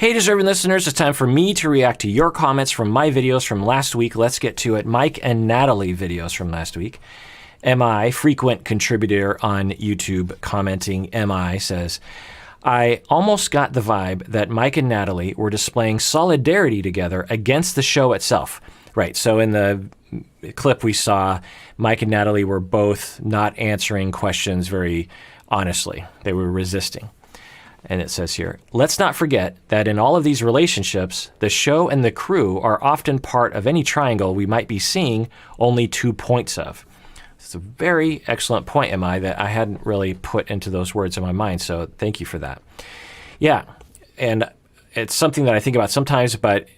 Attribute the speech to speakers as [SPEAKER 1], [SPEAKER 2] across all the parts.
[SPEAKER 1] Hey, deserving listeners, it's time for me to react to your comments from my videos from last week. Let's get to it. Mike and Natalie videos from last week. MI, frequent contributor on YouTube, commenting, MI says, I almost got the vibe that Mike and Natalie were displaying solidarity together against the show itself. Right, so in the clip we saw, Mike and Natalie were both not answering questions very honestly. They were resisting. And it says here, let's not forget that in all of these relationships, the show and the crew are often part of any triangle we might be seeing only 2 points of. It's a very excellent point, MI, that I hadn't really put into those words in my mind, so thank you for that. Yeah, and it's something that I think about sometimes, but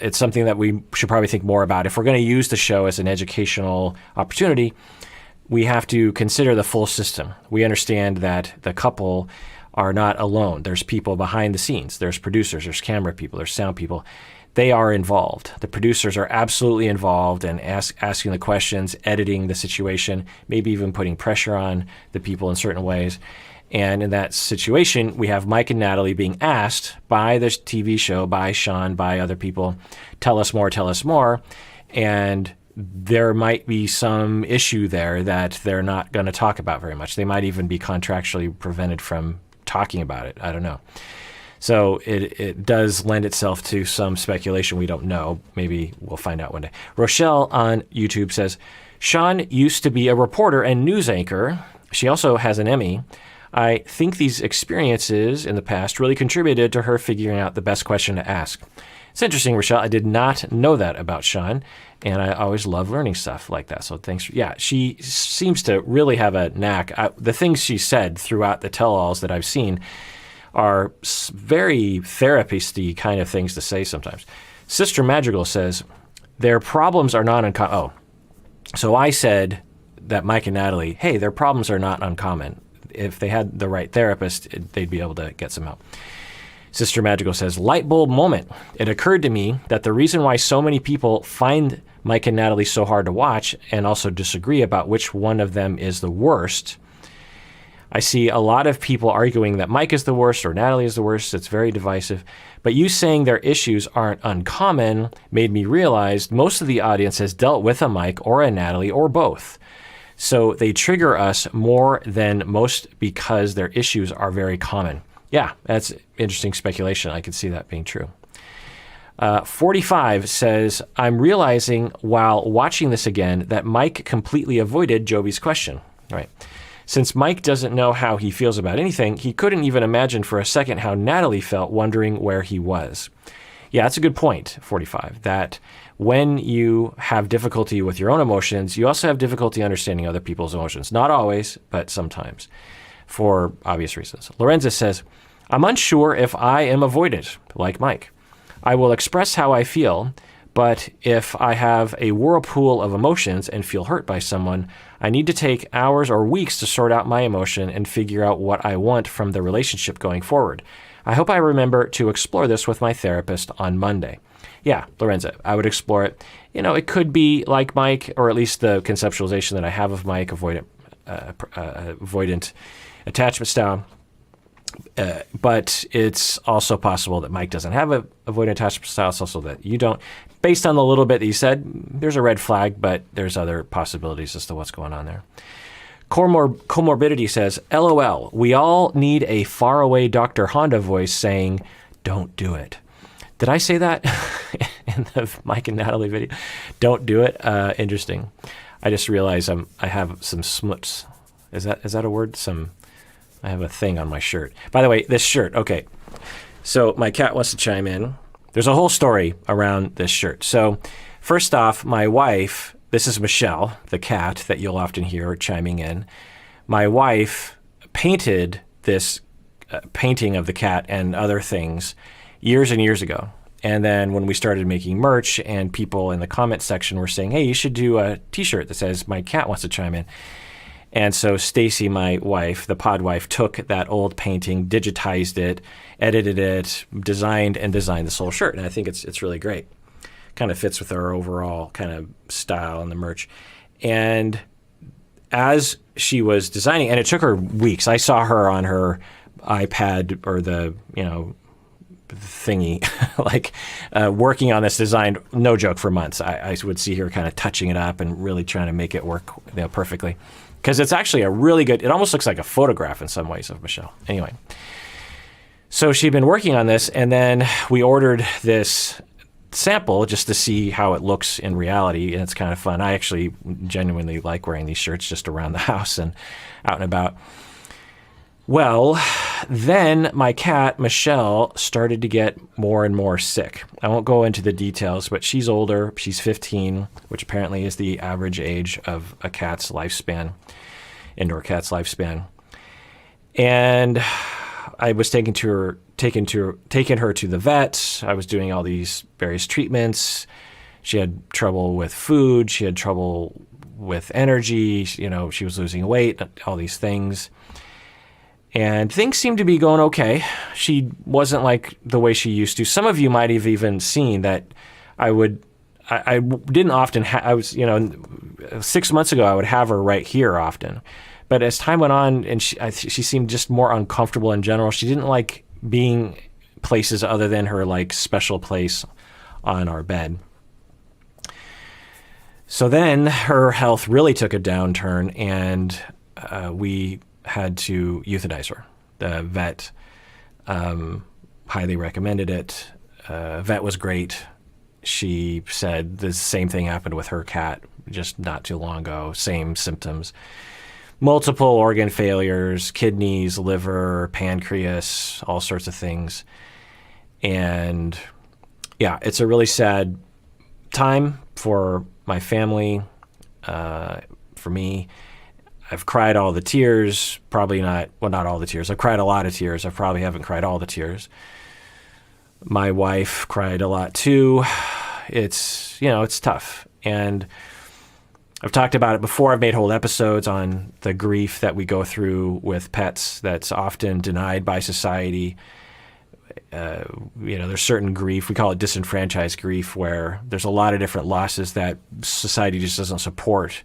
[SPEAKER 1] it's something that we should probably think more about. If we're going to use the show as an educational opportunity, we have to consider the full system. We understand that the couple are not alone. There's people behind the scenes. There's producers, there's camera people, there's sound people. They are involved. The producers are absolutely involved in asking the questions, editing the situation, maybe even putting pressure on the people in certain ways. And in that situation, we have Mike and Natalie being asked by the TV show, by Sean, by other people, tell us more, tell us more. And there might be some issue there that they're not going to talk about very much. They might even be contractually prevented from talking about it. I don't know. So it does lend itself to some speculation. We don't know. Maybe we'll find out one day. Rochelle on YouTube says, Sean used to be a reporter and news anchor. She also has an Emmy. I think these experiences in the past really contributed to her figuring out the best question to ask. It's interesting, Rochelle. I did not know that about Sean, and I always love learning stuff like that. So thanks. Yeah, she seems to really have a knack. The things she said throughout the tell-alls that I've seen are very therapist-y kind of things to say sometimes. Sister Madrigal says, their problems are not uncommon. Oh, so I said that Mike and Natalie, hey, their problems are not uncommon. If they had the right therapist, they'd be able to get some help. Sister Magical says, light bulb moment. It occurred to me that the reason why so many people find Mike and Natalie so hard to watch and also disagree about which one of them is the worst. I see a lot of people arguing that Mike is the worst or Natalie is the worst. It's very divisive. But you saying their issues aren't uncommon made me realize most of the audience has dealt with a Mike or a Natalie or both. So they trigger us more than most because their issues are very common. Yeah, that's interesting speculation. I could see that being true. 45 says, I'm realizing while watching this again that Mike completely avoided Joby's question. Right. Since Mike doesn't know how he feels about anything, he couldn't even imagine for a second how Natalie felt wondering where he was. Yeah, that's a good point, 45, that when you have difficulty with your own emotions, you also have difficulty understanding other people's emotions. Not always, but sometimes, for obvious reasons. Lorenza says, I'm unsure if I am avoidant, like Mike. I will express how I feel, but if I have a whirlpool of emotions and feel hurt by someone, I need to take hours or weeks to sort out my emotion and figure out what I want from the relationship going forward. I hope I remember to explore this with my therapist on Monday. Yeah, Lorenza, I would explore it. You know, it could be like Mike, or at least the conceptualization that I have of Mike, avoidant attachment style. But it's also possible that Mike doesn't have a avoidant attachment style. It's also that you don't. Based on the little bit that you said, there's a red flag, but there's other possibilities as to what's going on there. Comorbidity says, LOL, we all need a faraway Dr. Honda voice saying, don't do it. Did I say that in the Mike and Natalie video? Don't do it. Interesting. I just realized I have some smuts. Is that a word? I have a thing on my shirt. By the way, this shirt. Okay. So my cat wants to chime in. There's a whole story around this shirt. So first off, my wife, this is Michelle, the cat that you'll often hear chiming in. My wife painted this painting of the cat and other things years and years ago. And then when we started making merch and people in the comment section were saying, hey, you should do a t-shirt that says my cat wants to chime in. And so Stacy, my wife, the pod wife, took that old painting, digitized it, edited it, designed this whole shirt. And I think it's really great. Kind of fits with our overall kind of style and the merch. And as she was designing, and it took her weeks. I saw her on her iPad or the, thingy, like working on this design, no joke, for months. I would see her kind of touching it up and really trying to make it work perfectly. Because it's actually a really good, it almost looks like a photograph in some ways of Michelle. Anyway, so she'd been working on this, and then we ordered this sample just to see how it looks in reality, and it's kind of fun. I actually genuinely like wearing these shirts just around the house and out and about. Well, then my cat, Michelle, started to get more and more sick. I won't go into the details, but she's older. She's 15, which apparently is the average age of a cat's lifespan, indoor cat's lifespan. And I was taking her to the vet. I was doing all these various treatments. She had trouble with food. She had trouble with energy. She was losing weight, all these things. And things seemed to be going okay. She wasn't like the way she used to. Some of you might have even seen that I didn't often I was, 6 months ago, I would have her right here often. But as time went on, and she seemed just more uncomfortable in general. She didn't like being places other than her like special place on our bed. So then her health really took a downturn, and we had to euthanize her. The vet highly recommended it. Vet was great. She said the same thing happened with her cat just not too long ago. Same symptoms. Multiple organ failures, kidneys, liver, pancreas, all sorts of things. And yeah, it's a really sad time for my family, for me. I've cried all the tears, probably not all the tears. I've cried a lot of tears. I probably haven't cried all the tears. My wife cried a lot too. It's tough. And I've talked about it before. I've made whole episodes on the grief that we go through with pets that's often denied by society. There's certain grief, we call it disenfranchised grief, where there's a lot of different losses that society just doesn't support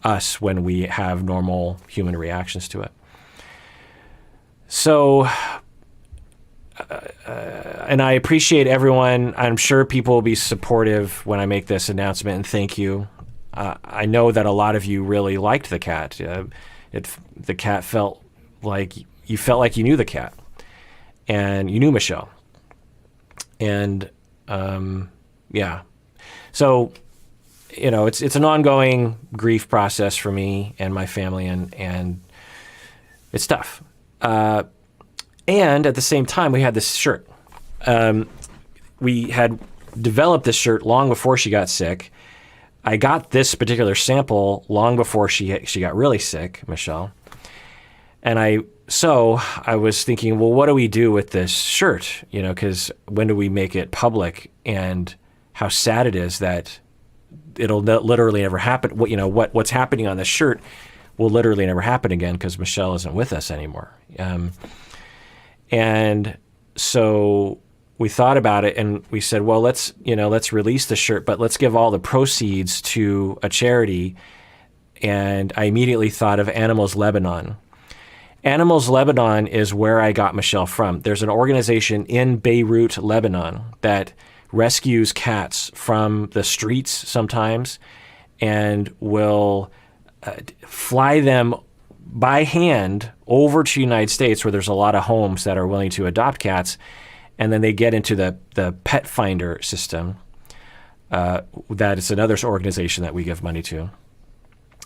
[SPEAKER 1] us when we have normal human reactions to it. So, and I appreciate everyone. I'm sure people will be supportive when I make this announcement, and thank you. I know that a lot of you really liked the cat. The cat felt like you knew the cat, and you knew Michelle. And yeah, so it's an ongoing grief process for me and my family, and it's tough. And at the same time, we had this shirt. We had developed this shirt long before she got sick. I got this particular sample long before she got really sick, Michelle. And I was thinking, well, what do we do with this shirt? Because when do we make it public? And how sad it is that it'll literally never happen. What's happening on this shirt will literally never happen again because Michelle isn't with us anymore. And so we thought about it, and we said, well, let's release the shirt, but let's give all the proceeds to a charity. And I immediately thought of Animals Lebanon. Animals Lebanon is where I got Michelle from. There's an organization in Beirut, Lebanon, that rescues cats from the streets sometimes and will fly them by hand over to the United States, where there's a lot of homes that are willing to adopt cats. And then they get into the Pet Finder system. That is another organization that we give money to.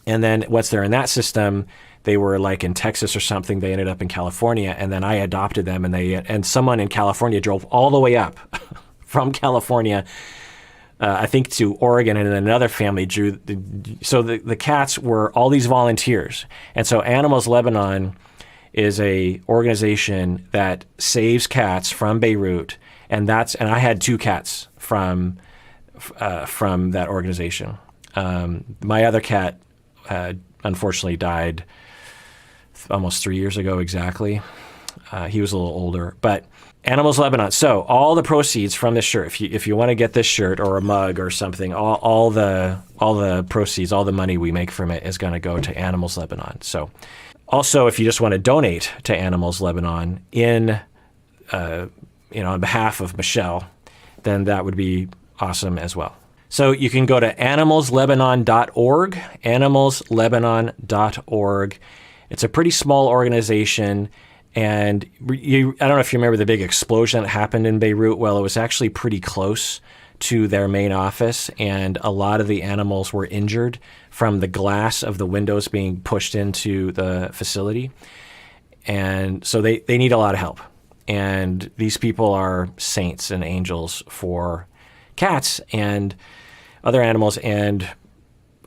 [SPEAKER 1] And then once they're in that system, they were like in Texas or something. They ended up in California, and then I adopted them. And someone in California drove all the way up from California, I think, to Oregon, and then another family drew. So the cats were all these volunteers, and so Animals Lebanon is a organization that saves cats from Beirut, and I had 2 cats from that organization. My other cat unfortunately died almost 3 years ago exactly. He was a little older, but Animals Lebanon. So all the proceeds from this shirt, if you want to get this shirt or a mug or something, all the proceeds, all the money we make from it is going to go to Animals Lebanon. So also, if you just want to donate to Animals Lebanon in on behalf of Michelle, then that would be awesome as well. So you can go to animalslebanon.org, animalslebanon.org. It's a pretty small organization, and I don't know if you remember the big explosion that happened in Beirut. Well, it was actually pretty close to their main office, and a lot of the animals were injured from the glass of the windows being pushed into the facility. And so they need a lot of help. And these people are saints and angels for cats and other animals. And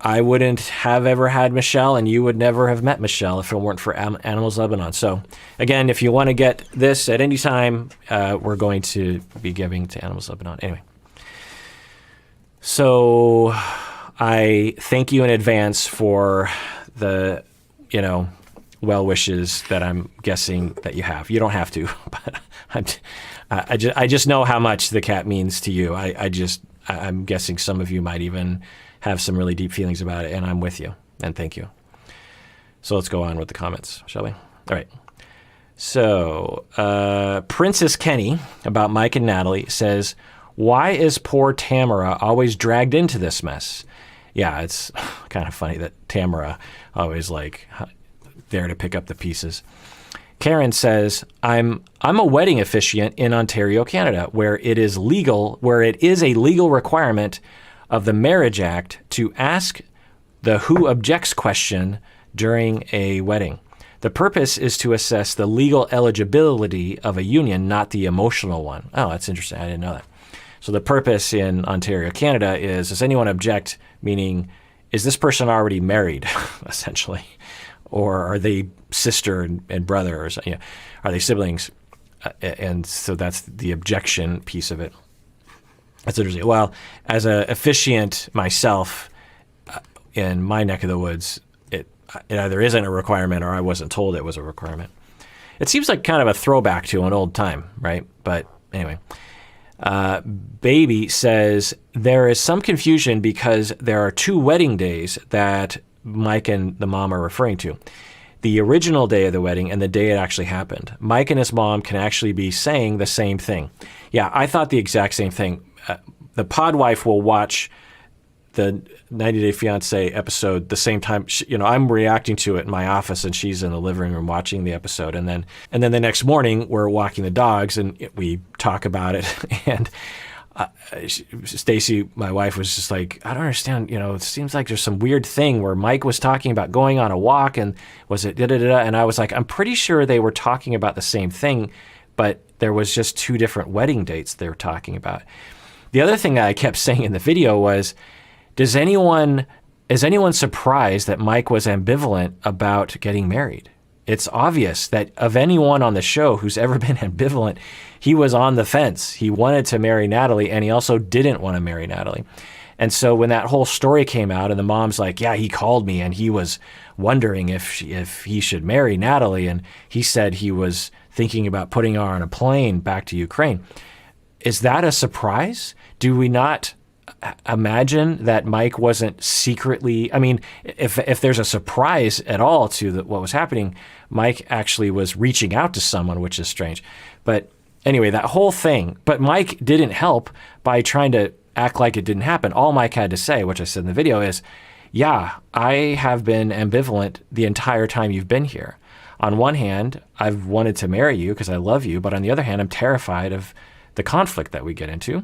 [SPEAKER 1] I wouldn't have ever had Michelle, and you would never have met Michelle if it weren't for Animals Lebanon. So again, if you want to get this at any time, we're going to be giving to Animals Lebanon. Anyway. So I thank you in advance for the, well wishes that I'm guessing that you have. You don't have to, but I just know how much the cat means to you. I'm guessing some of you might even have some really deep feelings about it, and I'm with you, and thank you. So let's go on with the comments, shall we? All right. So Princess Kenny, about Mike and Natalie, says, why is poor Tamara always dragged into this mess? Yeah, it's kind of funny that Tamara always there to pick up the pieces. Karen says, I'm a wedding officiant in Ontario, Canada, where it is a legal requirement of the Marriage Act to ask the who objects question during a wedding. The purpose is to assess the legal eligibility of a union, not the emotional one. Oh, that's interesting. I didn't know that. So the purpose in Ontario, Canada is, does anyone object, meaning, is this person already married, essentially? Or are they sister and brother? Or are they siblings? And so that's the objection piece of it. That's interesting. Well, as an officiant myself, in my neck of the woods, it either isn't a requirement or I wasn't told it was a requirement. It seems like kind of a throwback to an old time, right? But anyway. Baby says, there is some confusion because there are two wedding days that Mike and the mom are referring to. The original day of the wedding and the day it actually happened. Mike and his mom can actually be saying the same thing. Yeah, I thought the exact same thing. The podwife will watch the 90 Day Fiancé episode the same time. I'm reacting to it in my office, and she's in the living room watching the episode. And then the next morning, we're walking the dogs, and we talk about it. And Stacy, my wife, was just like, I don't understand. It seems like there's some weird thing where Mike was talking about going on a walk, and was it da-da-da-da? And I was like, I'm pretty sure they were talking about the same thing, but there was just two different wedding dates they were talking about. The other thing that I kept saying in the video was, is anyone surprised that Mike was ambivalent about getting married? It's obvious that of anyone on the show who's ever been ambivalent, he was on the fence. He wanted to marry Natalie, and he also didn't want to marry Natalie. And so when that whole story came out, and the mom's like, yeah, he called me, and he was wondering if he should marry Natalie, and he said he was thinking about putting her on a plane back to Ukraine. Is that a surprise? Do we not imagine that Mike wasn't secretly, if there's a surprise at all to what was happening, Mike actually was reaching out to someone, which is strange. But anyway, that whole thing, but Mike didn't help by trying to act like it didn't happen. All Mike had to say, which I said in the video, is, yeah, I have been ambivalent the entire time you've been here. On one hand, I've wanted to marry you because I love you, but on the other hand, I'm terrified of the conflict that we get into.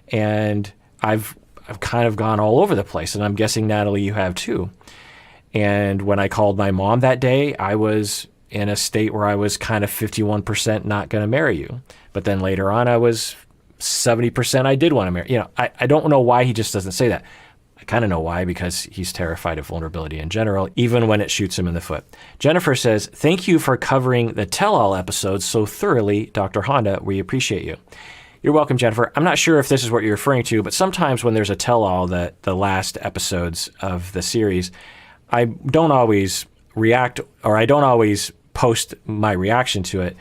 [SPEAKER 1] And I've kind of gone all over the place, and I'm guessing, Natalie, you have too. And when I called my mom that day, I was in a state where I was kind of 51% not going to marry you. But then later on, I was 70% I did want to marry. I don't know why he just doesn't say that. I kind of know why, because he's terrified of vulnerability in general, even when it shoots him in the foot. Jennifer says, thank you for covering the tell-all episodes so thoroughly, Dr. Honda. We appreciate you. You're welcome, Jennifer. I'm not sure if this is what you're referring to, but sometimes when there's a tell-all, that the last episodes of the series, I don't always react, or I don't always post my reaction to it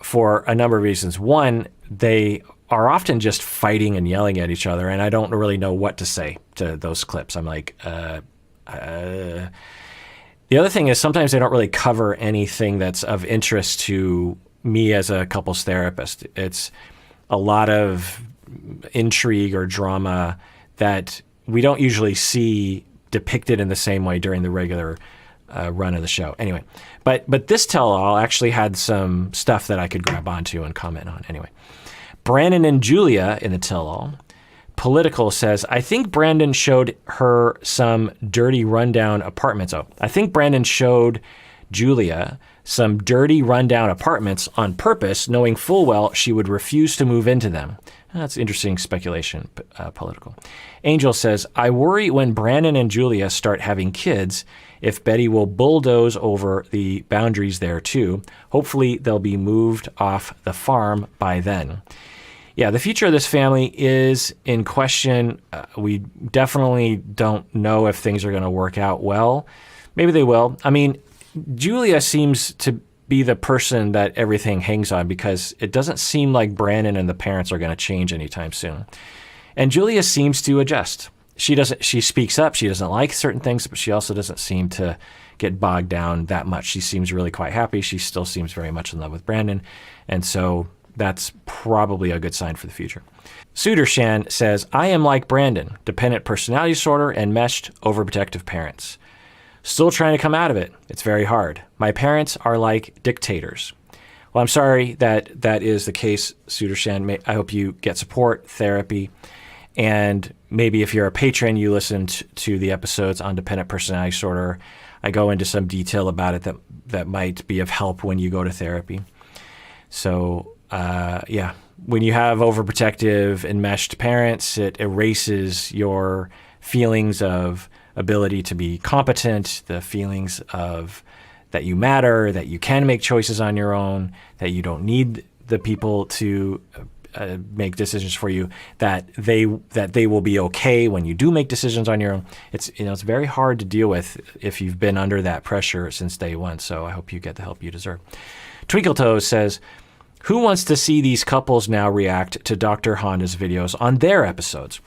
[SPEAKER 1] for a number of reasons. One, they are often just fighting and yelling at each other, and I don't really know what to say to those clips. I'm like, The other thing is sometimes they don't really cover anything that's of interest to me as a couples therapist. It's a lot of intrigue or drama that we don't usually see depicted in the same way during the regular run of the show. Anyway, but this tell-all actually had some stuff that I could grab onto and comment on. Anyway, Brandon and Julia in the tell-all. Political says, I think Brandon showed her some dirty rundown apartments. Oh, I think Brandon showed Julia some dirty rundown apartments on purpose, knowing full well she would refuse to move into them. That's interesting speculation, political. Angel says, I worry when Brandon and Julia start having kids, if Betty will bulldoze over the boundaries there too. Hopefully they'll be moved off the farm by then. Yeah, the future of this family is in question. We definitely don't know if things are going to work out well. Maybe they will. I mean, Julia seems to be the person that everything hangs on because it doesn't seem like Brandon and the parents are going to change anytime soon. And Julia seems to adjust. She speaks up. She doesn't like certain things, but she also doesn't seem to get bogged down that much. She seems really quite happy. She still seems very much in love with Brandon. And so that's probably a good sign for the future. Sudarshan says, I am like Brandon, dependent personality disorder and meshed overprotective parents. Still trying to come out of it. It's very hard. My parents are like dictators. Well, I'm sorry that that is the case, Sudarshan. I hope you get support, therapy, and maybe if you're a patron, you listened to the episodes on dependent personality disorder. I go into some detail about it that might be of help when you go to therapy. So, yeah, when you have overprotective, enmeshed parents, it erases your feelings of ability to be competent, the feelings of that you matter, that you can make choices on your own, that you don't need the people to make decisions for you, that they will be okay when you do make decisions on your own. It's very hard to deal with if you've been under that pressure since day one. So I hope you get the help you deserve. Twinkletoes says, who wants to see these couples now react to Dr. Honda's videos on their episodes?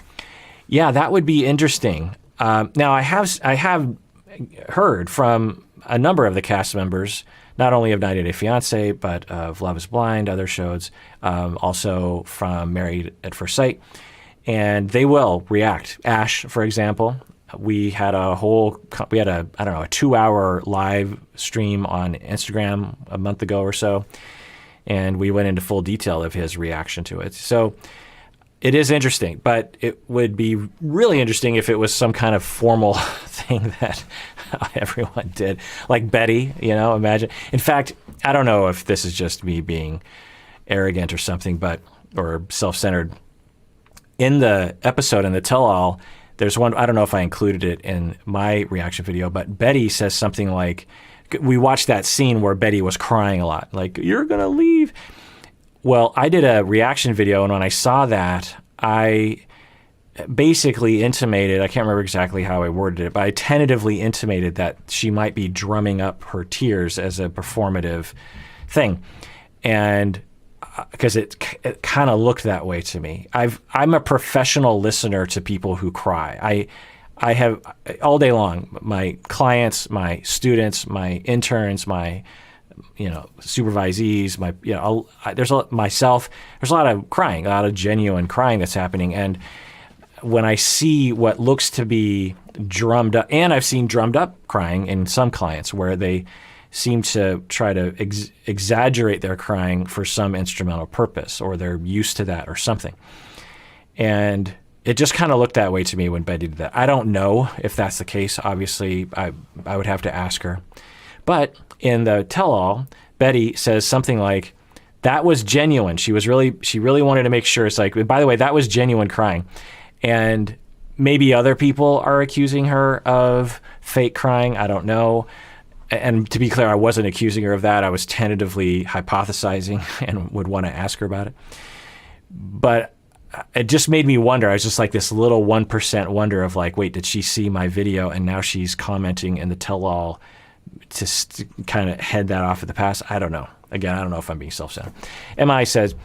[SPEAKER 1] Yeah, that would be interesting. Now, I have heard from a number of the cast members, not only of 90 Day Fiancé, but of Love is Blind, other shows, also from Married at First Sight, and they will react. Ash, for example, we had a 2-hour live stream on Instagram a month ago or so, and we went into full detail of his reaction to it. So it is interesting, but it would be really interesting if it was some kind of formal thing that everyone did. Like Betty, imagine. In fact, I don't know if this is just me being arrogant or something, or self-centered. In the episode, in the tell-all, there's one, I don't know if I included it in my reaction video, but Betty says something like, we watched that scene where Betty was crying a lot, like, you're going to leave. Well, I did a reaction video, and when I saw that, I basically intimated, I can't remember exactly how I worded it, but I tentatively intimated that she might be drumming up her tears as a performative thing. And because it kind of looked that way to me. I'm a professional listener to people who cry. I have, all day long, my clients, my students, my interns, my supervisees, there's a lot of crying, a lot of genuine crying that's happening. And when I see what looks to be drummed up, and I've seen drummed up crying in some clients where they seem to try to exaggerate their crying for some instrumental purpose, or they're used to that or something. And it just kind of looked that way to me when Betty did that. I don't know if that's the case. Obviously, I would have to ask her. But in the tell-all, Betty says something like, that was genuine. She really wanted to make sure. It's like, by the way, that was genuine crying. And maybe other people are accusing her of fake crying. I don't know. And to be clear, I wasn't accusing her of that. I was tentatively hypothesizing and would want to ask her about it. But it just made me wonder. I was just like this little 1% wonder of like, wait, did she see my video and now she's commenting in the tell-all to kind of head that off at the pass? I don't know. Again, I don't know if I'm being self-centered. MI says,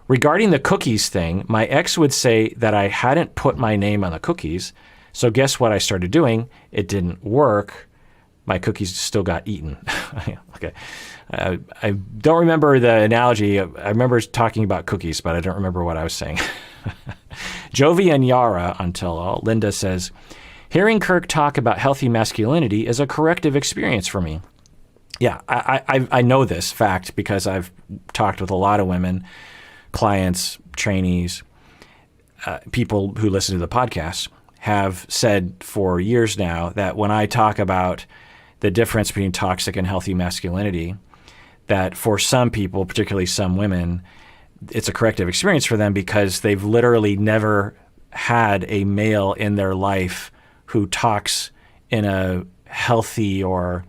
[SPEAKER 1] regarding the cookies thing, my ex would say that I hadn't put my name on the cookies. So guess what I started doing? It didn't work. my cookies still got eaten. Okay. I don't remember the analogy. I remember talking about cookies, but I don't remember what I was saying. Jovi and Yara on Tell-All. Linda says, hearing Kirk talk about healthy masculinity is a corrective experience for me. Yeah, I know this fact because I've talked with a lot of women, clients, trainees, people who listen to the podcast have said for years now that when I talk about the difference between toxic and healthy masculinity, that for some people, particularly some women, it's a corrective experience for them because they've literally never had a male in their life who talks in a healthy or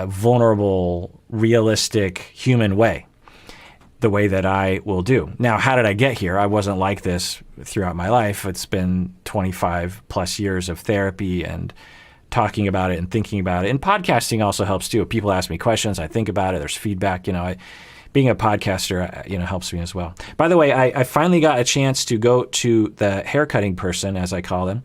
[SPEAKER 1] vulnerable, realistic, human way, the way that I will do. Now, how did I get here? I wasn't like this throughout my life. It's been 25 plus years of therapy and talking about it and thinking about it. And podcasting also helps too. If people ask me questions, I think about it. There's feedback. Being a podcaster, helps me as well. By the way, I finally got a chance to go to the haircutting person, as I call them,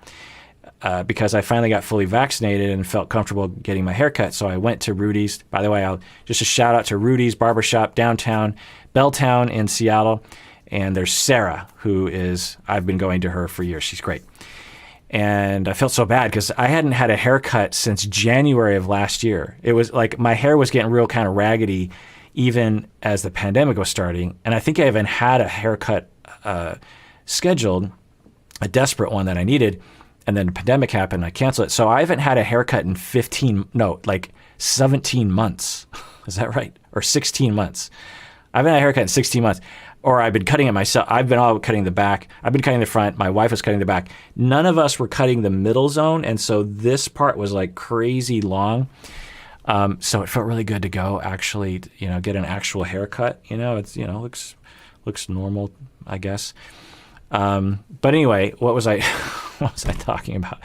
[SPEAKER 1] because I finally got fully vaccinated and felt comfortable getting my haircut. So I went to Rudy's. By the way, just a shout out to Rudy's Barbershop downtown, Belltown in Seattle. And there's Sarah, I've been going to her for years. She's great. And I felt so bad because I hadn't had a haircut since January of last year. It was like my hair was getting real kind of raggedy even as the pandemic was starting. And I think I even had a haircut scheduled, a desperate one that I needed. And then the pandemic happened, I canceled it. So I haven't had a haircut in 17 months. Is that right? Or 16 months. I haven't had a haircut in 16 months. Or I've been cutting it myself. I've been all cutting the back. I've been cutting the front. My wife was cutting the back. None of us were cutting the middle zone. And so this part was like crazy long. So it felt really good to go actually, get an actual haircut. It's, looks normal, I guess. But anyway, what was I talking about?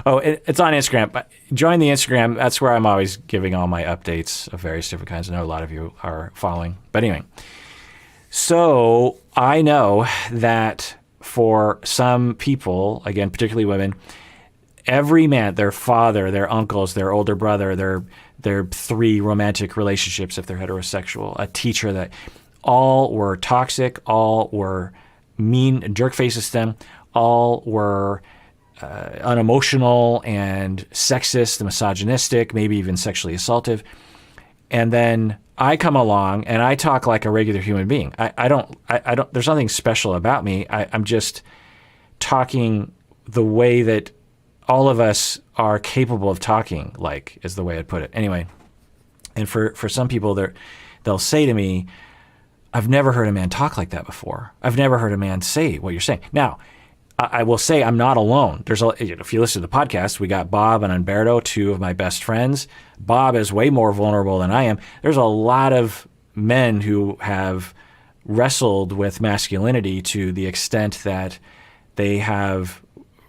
[SPEAKER 1] Oh, it's on Instagram. But join the Instagram. That's where I'm always giving all my updates of various different kinds. I know a lot of you are following. But anyway, so I know that for some people, again, particularly women, every man, their father, their uncles, their older brother, their 3 romantic relationships, if they're heterosexual, a teacher, that all were toxic, all were mean, jerk faces to them, all were unemotional and sexist, misogynistic, maybe even sexually assaultive. And then I come along and I talk like a regular human being. I don't, there's nothing special about me. I'm just talking the way that all of us are capable of talking, like, is the way I'd put it. Anyway, and for some people, they'll say to me, I've never heard a man talk like that before. I've never heard a man say what you're saying. Now, I will say I'm not alone. If you listen to the podcast, we got Bob and Umberto, 2 of my best friends. Bob is way more vulnerable than I am. There's a lot of men who have wrestled with masculinity to the extent that they have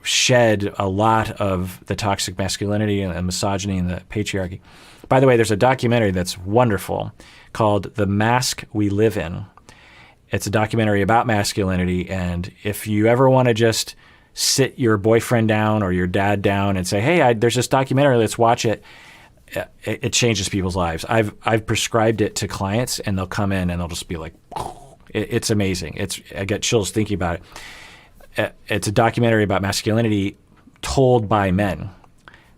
[SPEAKER 1] shed a lot of the toxic masculinity and misogyny and the patriarchy. By the way, there's a documentary that's wonderful called The Mask We Live In. It's a documentary about masculinity, and if you ever want to just sit your boyfriend down or your dad down and say, hey, there's this documentary, let's watch it, it changes people's lives. I've prescribed it to clients, and they'll come in and they'll just be like, it's amazing. I get chills thinking about it. It's a documentary about masculinity told by men.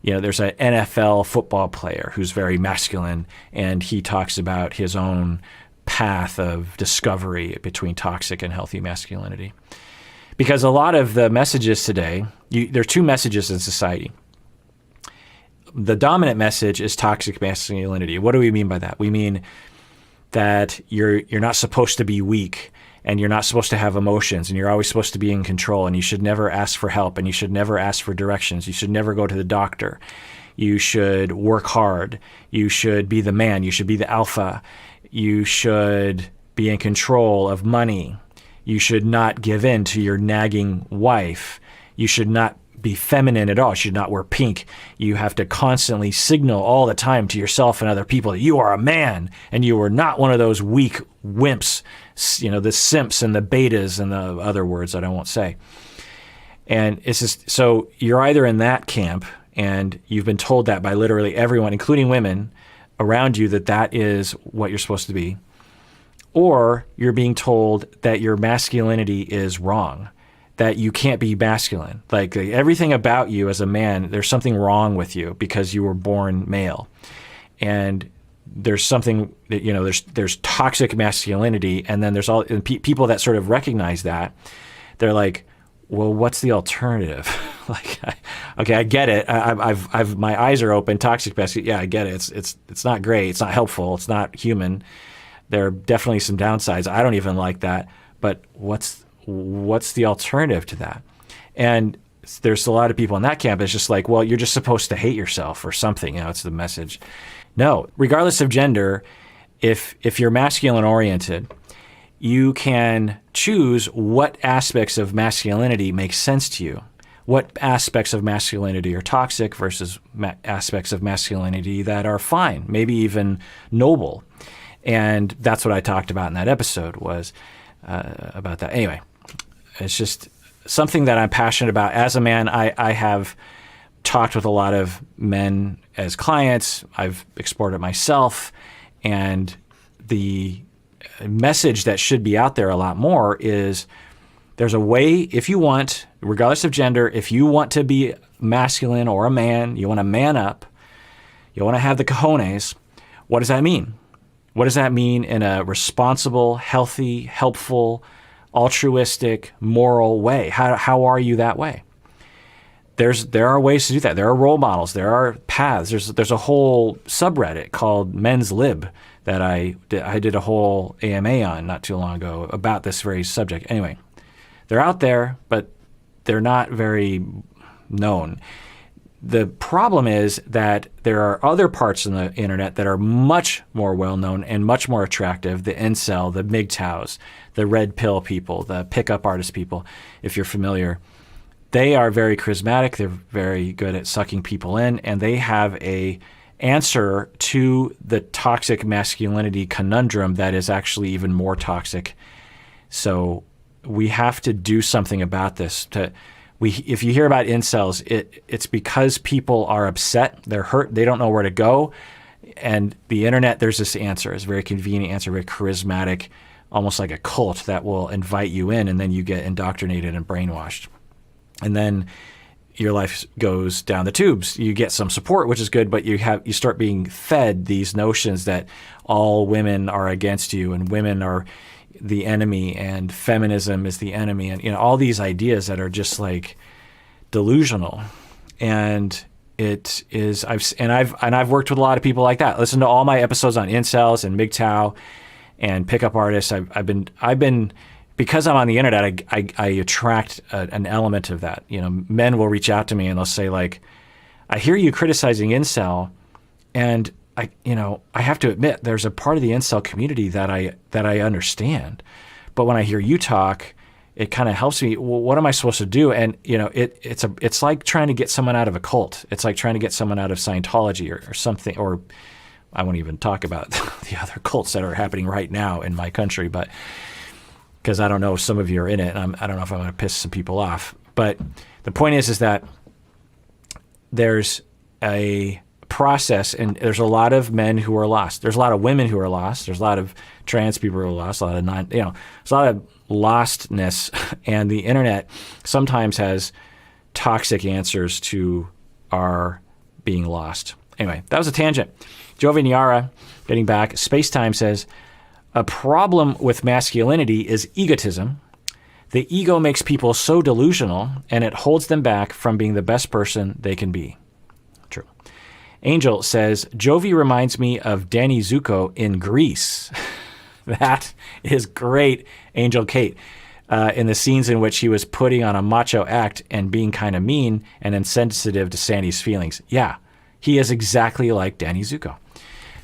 [SPEAKER 1] There's an NFL football player who's very masculine, and he talks about his own path of discovery between toxic and healthy masculinity. Because a lot of the messages today, there are 2 messages in society. The dominant message is toxic masculinity. What do we mean by that? We mean that you're not supposed to be weak, and you're not supposed to have emotions, and you're always supposed to be in control, and you should never ask for help, and you should never ask for directions. You should never go to the doctor. You should work hard. You should be the man. You should be the alpha. You should be in control of money. You should not give in to your nagging wife. You should not be feminine at all. You should not wear pink. You have to constantly signal all the time to yourself and other people that you are a man and you are not one of those weak wimps, the simps and the betas and the other words that I won't say. And it's just, so you're either in that camp and you've been told that by literally everyone, including women around you, that that is what you're supposed to be. Or you're being told that your masculinity is wrong, that you can't be masculine. Like everything about you as a man, there's something wrong with you because you were born male. And there's something that, you know, there's toxic masculinity. And then there's all people that sort of recognize that. They're like, well, what's the alternative? Like, okay, I get it. I've my eyes are open. Toxic masculinity. Yeah, I get it. It's not great. It's not helpful. It's not human. There are definitely some downsides. I don't even like that. But what's the alternative to that? And there's a lot of people in that camp. It's just like, well, you're just supposed to hate yourself or something. You know, it's the message. No, regardless of gender, if you're masculine oriented, you can choose what aspects of masculinity make sense to you. What aspects of masculinity are toxic versus aspects of masculinity that are fine, maybe even noble. And that's what I talked about in that episode was about that. Anyway, it's just something that I'm passionate about. As a man, I have talked with a lot of men as clients. I've explored it myself. And the message that should be out there a lot more is there's a way, if you want, regardless of gender, if you want to be masculine or a man, you want to man up, you want to have the cojones, what does that mean? What does that mean in a responsible, healthy, helpful, altruistic, moral way? How are you that way? There are ways to do that. There are role models. There are paths. There's a whole subreddit called Men's Lib that I did a whole AMA on not too long ago about this very subject. Anyway, they're out there, but they're not very known. The problem is that there are other parts on the internet that are much more well-known and much more attractive. The incel, the MGTOWs, the red pill people, the pickup artist people, if you're familiar. They are very charismatic. They're very good at sucking people in, and they have a answer to the toxic masculinity conundrum that is actually even more toxic. So we have to do something about this. If you hear about incels, it's because people are upset, they're hurt, they don't know where to go. And the internet, there's this answer. It's a very convenient answer, very charismatic, almost like a cult that will invite you in, and then you get indoctrinated and brainwashed. And then your life goes down the tubes. You get some support, which is good, but you start being fed these notions that all women are against you and women are the enemy and feminism is the enemy, and all these ideas that are just like delusional. And it is I've worked with a lot of people like that. Listen to all my episodes on incels and MGTOW and pickup artists. I've been because I'm on the internet, I attract an element of that. Men will reach out to me and they'll say, like, I hear you criticizing incel, and I have to admit there's a part of the incel community that I understand, but when I hear you talk, it kind of helps me. Well, what am I supposed to do? And it's like trying to get someone out of a cult. It's like trying to get someone out of Scientology or something. Or I won't even talk about the other cults that are happening right now in my country, but because I don't know if some of you are in it, and I don't know if I'm going to piss some people off. But the point is that there's a process, and there's a lot of men who are lost. There's a lot of women who are lost. There's a lot of trans people who are lost. A lot of there's a lot of lostness, and the internet sometimes has toxic answers to our being lost. Anyway, that was a tangent. Jovi Niara, getting back, Spacetime says, a problem with masculinity is egotism. The ego makes people so delusional, and it holds them back from being the best person they can be. True. Angel says, Jovi reminds me of Danny Zuko in Grease. That is great, Angel Kate. In the scenes in which he was putting on a macho act and being kind of mean and insensitive to Sandy's feelings. Yeah, he is exactly like Danny Zuko.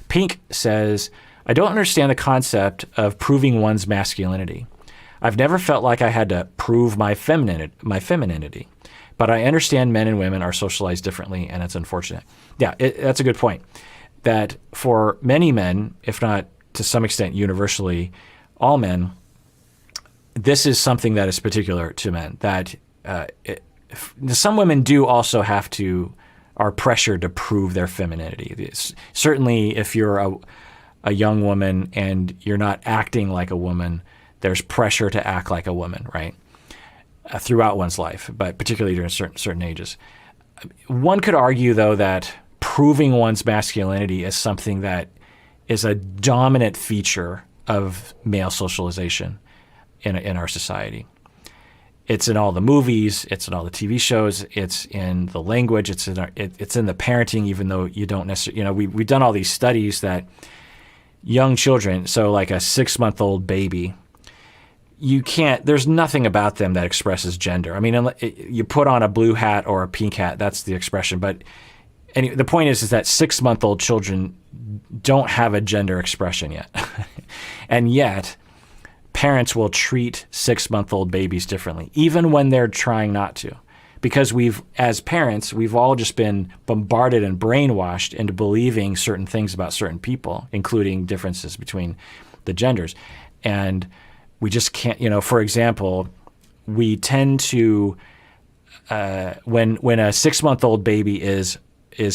[SPEAKER 1] Pink says, I don't understand the concept of proving one's masculinity. I've never felt like I had to prove my femininity, but I understand men and women are socialized differently, and it's unfortunate. Yeah, that's a good point. That for many men, if not to some extent universally, all men, this is something that is particular to men. That some women do also have to are pressured to prove their femininity. Certainly, if you're a young woman and you're not acting like a woman, there's pressure to act like a woman, right? Throughout one's life, but particularly during certain ages. One could argue, though, that proving one's masculinity is something that is a dominant feature of male socialization in our society. It's in all the movies, it's in all the TV shows, it's in the language, it's in the parenting, even though you don't necessarily, we've done all these studies that young children, so like a 6-month-old baby, there's nothing about them that expresses gender. I mean, you put on a blue hat or a pink hat, that's the expression. But the point is that 6-month-old children don't have a gender expression yet. And yet, parents will treat 6-month-old babies differently, even when they're trying not to. Because as parents, we've all just been bombarded and brainwashed into believing certain things about certain people, including differences between the genders. And we just can't, for example, we tend to, when a 6-month-old baby is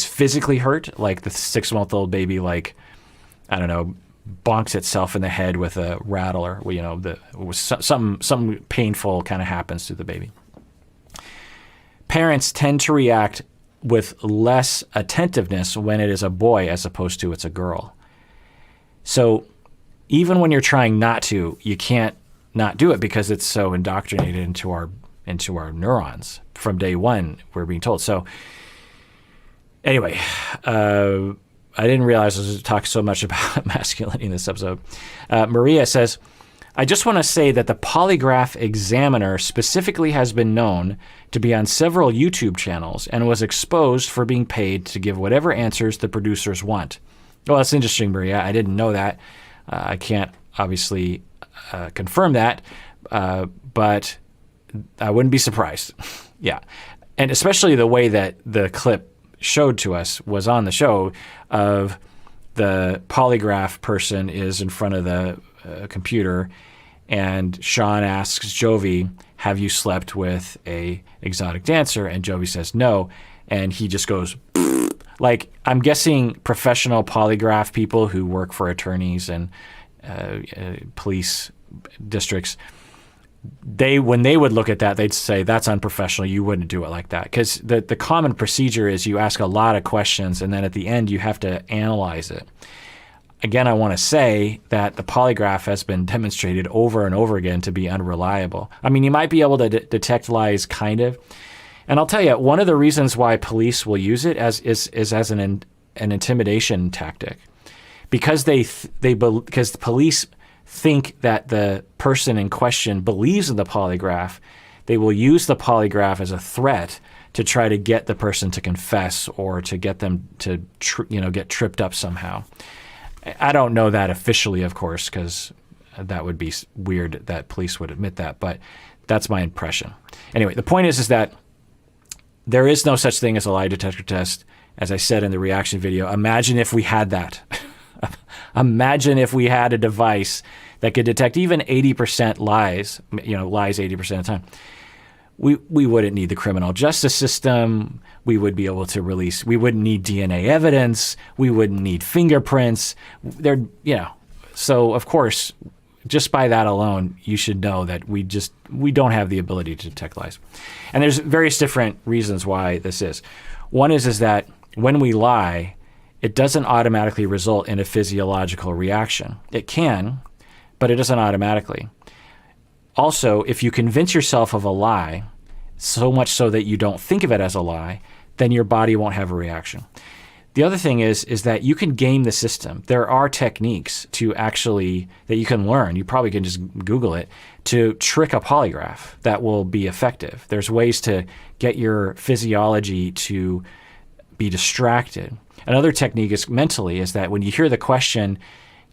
[SPEAKER 1] physically hurt, like the 6-month-old baby, bonks itself in the head with a rattler, something painful kind of happens to the baby. Parents tend to react with less attentiveness when it is a boy as opposed to it's a girl. So even when you're trying not to, you can't not do it because it's so indoctrinated into our neurons from day one, we're being told. So anyway, I didn't realize I was talking so much about masculinity in this episode. Maria says, I just want to say that the Polygraph examiner specifically has been known to be on several YouTube channels and was exposed for being paid to give whatever answers the producers want. Well, that's interesting, Maria. I didn't know that. I can't obviously confirm that, but I wouldn't be surprised. Yeah. And especially the way that the clip showed to us was on the show of the polygraph person is in front of the computer, and Sean asks Jovi, have you slept with a exotic dancer? And Jovi says no, and he just goes, like, I'm guessing professional polygraph people who work for attorneys and police districts, when they would look at that, they'd say, that's unprofessional. You wouldn't do it like that. Because the common procedure is you ask a lot of questions, and then at the end, you have to analyze it. Again, I want to say that the polygraph has been demonstrated over and over again to be unreliable. I mean, you might be able to detect lies, kind of. And I'll tell you, one of the reasons why police will use it is as an intimidation tactic. Because because the police think that the person in question believes in the polygraph, they will use the polygraph as a threat to try to get the person to confess or to get them to get tripped up somehow. I don't know that officially, of course, because that would be weird that police would admit that, but that's my impression. Anyway, the point is that there is no such thing as a lie detector test. As I said in the reaction video, imagine if we had that. Imagine if we had a device that could detect even 80% lies, lies 80% of the time. We wouldn't need the criminal justice system. We would be able to release, we wouldn't need DNA evidence. We wouldn't need fingerprints. So of course, just by that alone, you should know that we don't have the ability to detect lies. And there's various different reasons why this is. One is that when we lie, it doesn't automatically result in a physiological reaction. It can, but it doesn't automatically. Also, if you convince yourself of a lie, so much so that you don't think of it as a lie, then your body won't have a reaction. The other thing is that you can game the system. There are techniques that you can learn. You probably can just Google it, to trick a polygraph that will be effective. There's ways to get your physiology to be distracted. Another technique is that when you hear the question,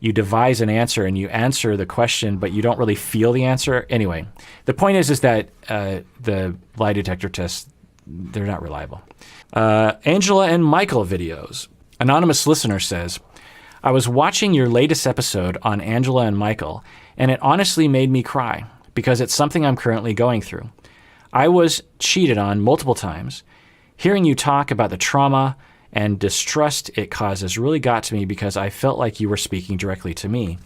[SPEAKER 1] you devise an answer and you answer the question, but you don't really feel the answer. Anyway, the point is that the lie detector tests, they're not reliable. Angela and Michael videos. Anonymous listener says, I was watching your latest episode on Angela and Michael, and it honestly made me cry because it's something I'm currently going through. I was cheated on multiple times. Hearing you talk about the trauma and distrust it causes really got to me because I felt like you were speaking directly to me.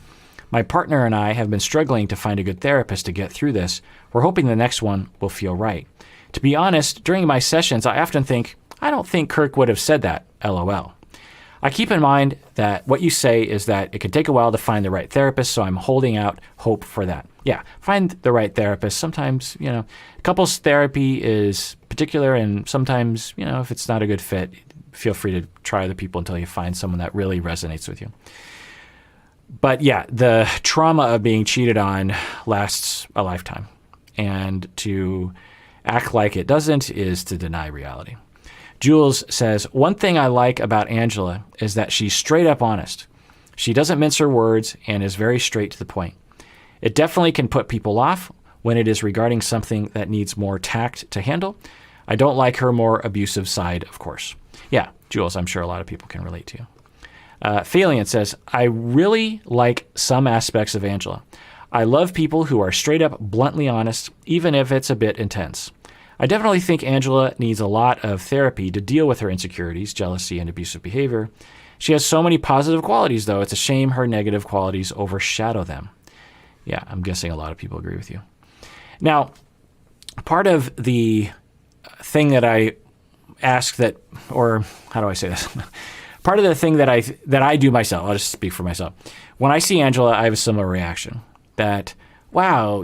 [SPEAKER 1] My partner and I have been struggling to find a good therapist to get through this. We're hoping the next one will feel right. To be honest, during my sessions, I often think, I don't think Kirk would have said that, LOL. I keep in mind that what you say is that it can take a while to find the right therapist, so I'm holding out hope for that. Yeah, find the right therapist. Sometimes, couples therapy is particular, and sometimes, if it's not a good fit, feel free to try other people until you find someone that really resonates with you. But yeah, the trauma of being cheated on lasts a lifetime. And to act like it doesn't is to deny reality. Jules says, one thing I like about Angela is that she's straight up honest. She doesn't mince her words and is very straight to the point. It definitely can put people off when it is regarding something that needs more tact to handle. I don't like her more abusive side, of course. Yeah, Jules, I'm sure a lot of people can relate to you. Phalian says, I really like some aspects of Angela. I love people who are straight up bluntly honest, even if it's a bit intense. I definitely think Angela needs a lot of therapy to deal with her insecurities, jealousy, and abusive behavior. She has so many positive qualities, though. It's a shame her negative qualities overshadow them. Yeah, I'm guessing a lot of people agree with you. Now, part of the thing that I ask that, or how do I say this? Part of the thing that I do myself, I'll just speak for myself. When I see Angela, I have a similar reaction that, wow,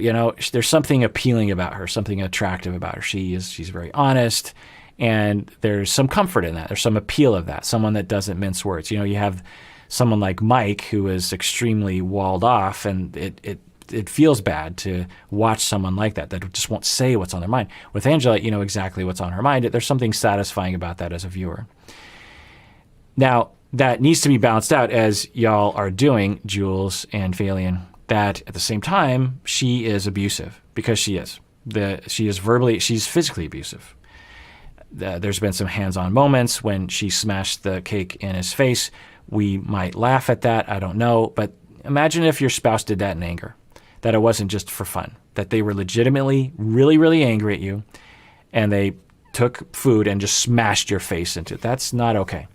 [SPEAKER 1] there's something appealing about her, something attractive about her. She's very honest, and there's some comfort in that. There's some appeal of that, someone that doesn't mince words. You have someone like Mike who is extremely walled off, and it feels bad to watch someone like that just won't say what's on their mind. With Angela, you know exactly what's on her mind. There's something satisfying about that as a viewer. Now, that needs to be balanced out, as y'all are doing, Jules and Phalian, that at the same time, she is abusive, because she is. She's physically abusive. There's been some hands-on moments when she smashed the cake in his face. We might laugh at that, I don't know, but imagine if your spouse did that in anger, that it wasn't just for fun, that they were legitimately really, really angry at you, and they took food and just smashed your face into it. That's not okay.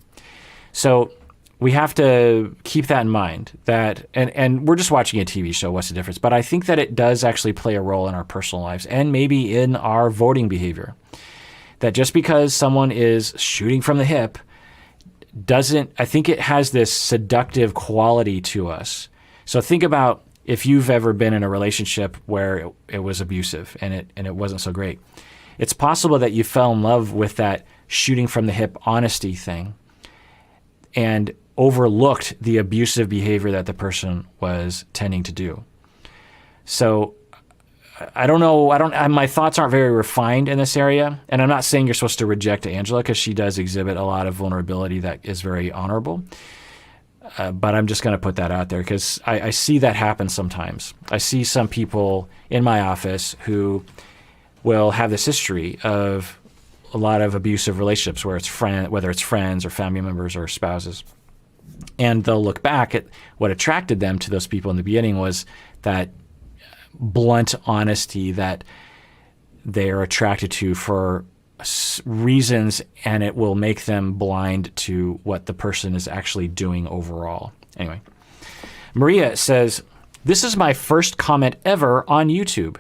[SPEAKER 1] So we have to keep that in mind, that, and we're just watching a TV show, what's the difference? But I think that it does actually play a role in our personal lives and maybe in our voting behavior. That just because someone is shooting from the hip I think it has this seductive quality to us. So think about if you've ever been in a relationship where it was abusive and it wasn't so great. It's possible that you fell in love with that shooting from the hip honesty thing and overlooked the abusive behavior that the person was tending to do. So I don't know. My thoughts aren't very refined in this area. And I'm not saying you're supposed to reject Angela, because she does exhibit a lot of vulnerability that is very honorable. But I'm just going to put that out there because I see that happen sometimes. I see some people in my office who will have this history of a lot of abusive relationships whether it's friends or family members or spouses. And they'll look back at what attracted them to those people in the beginning was that blunt honesty that they're attracted to for reasons, and it will make them blind to what the person is actually doing overall. Anyway, Maria says, this is my first comment ever on YouTube.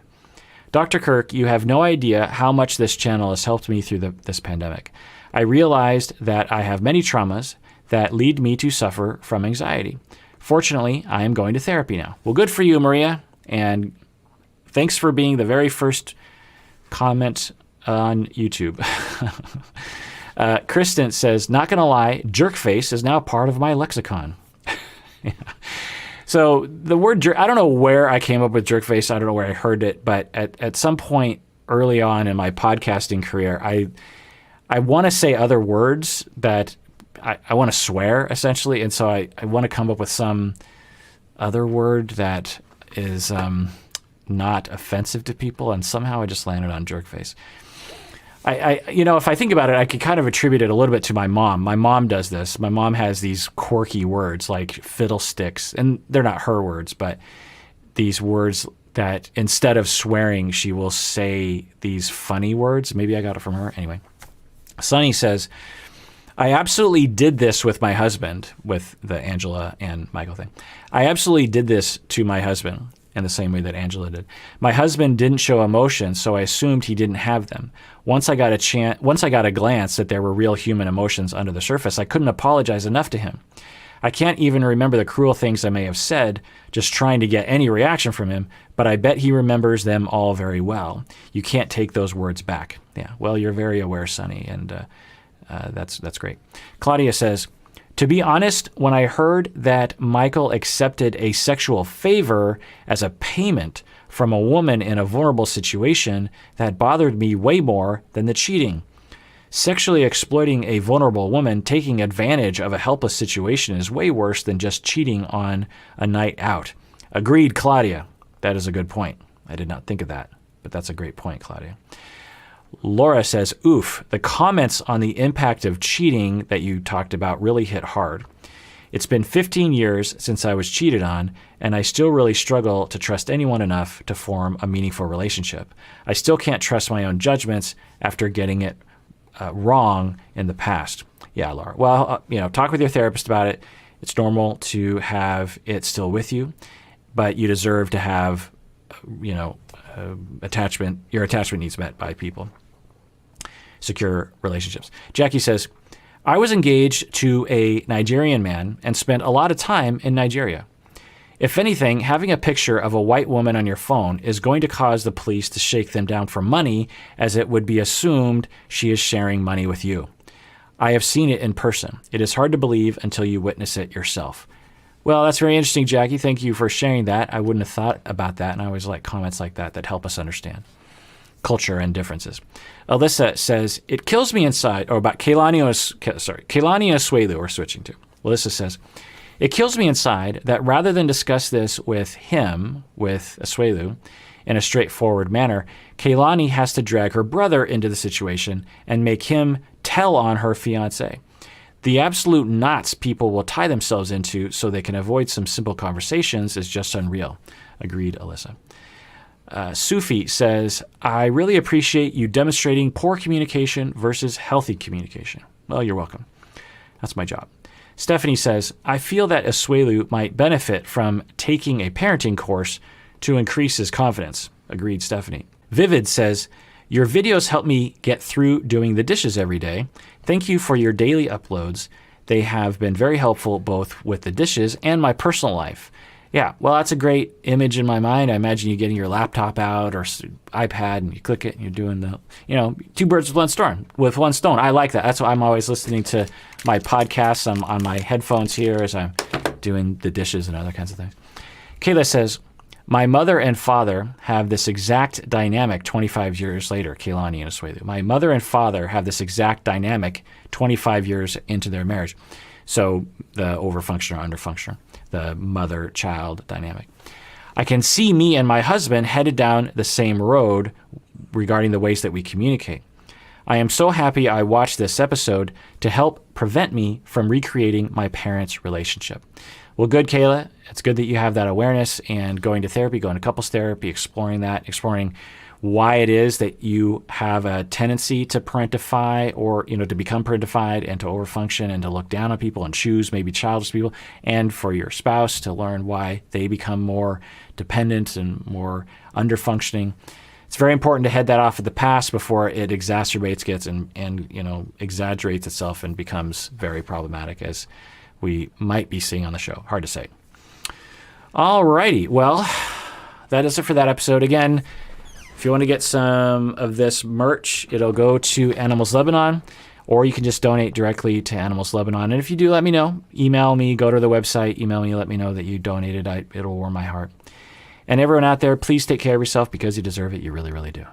[SPEAKER 1] Dr. Kirk, you have no idea how much this channel has helped me through this pandemic. I realized that I have many traumas that lead me to suffer from anxiety. Fortunately, I am going to therapy now. Well, good for you, Maria, and thanks for being the very first comment on YouTube. Kristen says, not going to lie, jerkface is now part of my lexicon. Yeah. So the word jerk, I don't know where I came up with jerkface. I don't know where I heard it, but at some point early on in my podcasting career, I want to say other words that I want to swear, essentially. And so I want to come up with some other word that is not offensive to people. And somehow I just landed on jerkface. If I think about it, I could kind of attribute it a little bit to my mom. My mom does this. My mom has these quirky words like fiddlesticks, and they're not her words, but these words that instead of swearing, she will say these funny words. Maybe I got it from her. Anyway, Sunny says, I absolutely did this with my husband, with the Angela and Michael thing. I absolutely did this to my husband in the same way that Angela did. My husband didn't show emotion, so I assumed he didn't have them. Once I got a glance that there were real human emotions under the surface, I couldn't apologize enough to him. I can't even remember the cruel things I may have said, just trying to get any reaction from him, but I bet he remembers them all very well. You can't take those words back. Yeah, well, you're very aware, Sonny, and that's great. Claudia says, to be honest, when I heard that Michael accepted a sexual favor as a payment from a woman in a vulnerable situation, that bothered me way more than the cheating. Sexually exploiting a vulnerable woman, taking advantage of a helpless situation, is way worse than just cheating on a night out. Agreed, Claudia. That is a good point. I did not think of that, but that's a great point, Claudia. Laura says, oof, the comments on the impact of cheating that you talked about really hit hard. It's been 15 years since I was cheated on, and I still really struggle to trust anyone enough to form a meaningful relationship. I still can't trust my own judgments after getting it wrong in the past. Yeah, Laura. Well, talk with your therapist about it. It's normal to have it still with you, but you deserve to have, attachment. Your attachment needs met by people. Secure relationships. Jackie says, I was engaged to a Nigerian man and spent a lot of time in Nigeria. If anything, having a picture of a white woman on your phone is going to cause the police to shake them down for money, as it would be assumed she is sharing money with you. I have seen it in person. It is hard to believe until you witness it yourself. Well, that's very interesting, Jackie. Thank you for sharing that. I wouldn't have thought about that, and I always like comments like that help us understand culture and differences. Alyssa says, it kills me inside, or about Keilani Asuelu we're switching to. Alyssa says, it kills me inside that rather than discuss this with him, with Asuelu, in a straightforward manner, Keilani has to drag her brother into the situation and make him tell on her fiancé. The absolute knots people will tie themselves into so they can avoid some simple conversations is just unreal. Agreed, Alyssa. Sufi says, I really appreciate you demonstrating poor communication versus healthy communication. Well, you're welcome. That's my job. Stephanie says, I feel that Asuelu might benefit from taking a parenting course to increase his confidence. Agreed, Stephanie. Vivid says, your videos help me get through doing the dishes every day. Thank you for your daily uploads. They have been very helpful both with the dishes and my personal life. Yeah, well, that's a great image in my mind. I imagine you getting your laptop out or iPad and you click it and you're doing the, two birds with one stone. I like that. That's why I'm always listening to my podcasts. I'm on my headphones here as I'm doing the dishes and other kinds of things. Kayla says, my mother and father have this exact dynamic 25 years later, Keilani and Asuelu. My mother and father have this exact dynamic 25 years into their marriage. So the overfunctioner, underfunctioner, the mother-child dynamic. I can see me and my husband headed down the same road regarding the ways that we communicate. I am so happy I watched this episode to help prevent me from recreating my parents' relationship. Well, good, Kayla. It's good that you have that awareness and going to therapy, going to couples therapy, exploring why it is that you have a tendency to parentify or, to become parentified and to overfunction and to look down on people and choose maybe childish people, and for your spouse to learn why they become more dependent and more underfunctioning. It's very important to head that off at the past before it exacerbates, and exaggerates itself and becomes very problematic, as we might be seeing on the show. Hard to say. All righty. Well, that is it for that episode. Again, if you want to get some of this merch, it'll go to Animals Lebanon, or you can just donate directly to Animals Lebanon. And if you do, let me know. Email me, go to the website, email me, let me know that you donated. It'll warm my heart. And everyone out there, please take care of yourself because you deserve it. You really, really do.